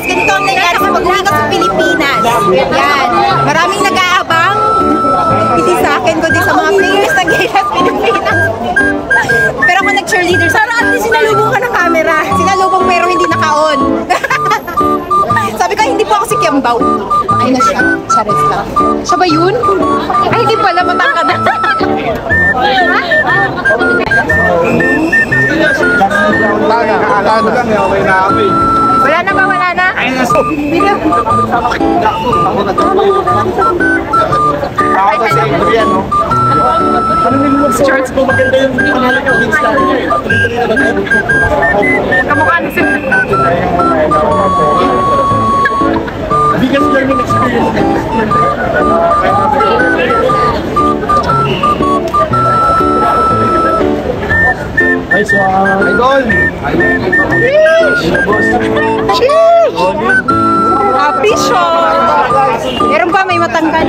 ganito ang nangyari sa pag-uwi ko sa Pilipinas. Yan. Maraming nag-aabang. Hindi sa akin, kundi sa mga players na gay sa Pilipinas. Pero ako nag-cheerleader. Sana at least sinalubong ka ng camera. Sinalubong pero hindi naka-on. Sabi ko, hindi po ako si Kiambaw. Ay na siya. Charis lang. Siya ba yun? Ay, hindi pala. Matangka na. Wala na ba? Wala na? Hindi na. Ako kasi Adrian, no? Ano nilulog sa charts ko? Maganda yung pangalan ng Winstar. Kamukha na si Biggest learning experience. Nice one. Idol! Sheesh! Happy shot! Meron ba may matanggal?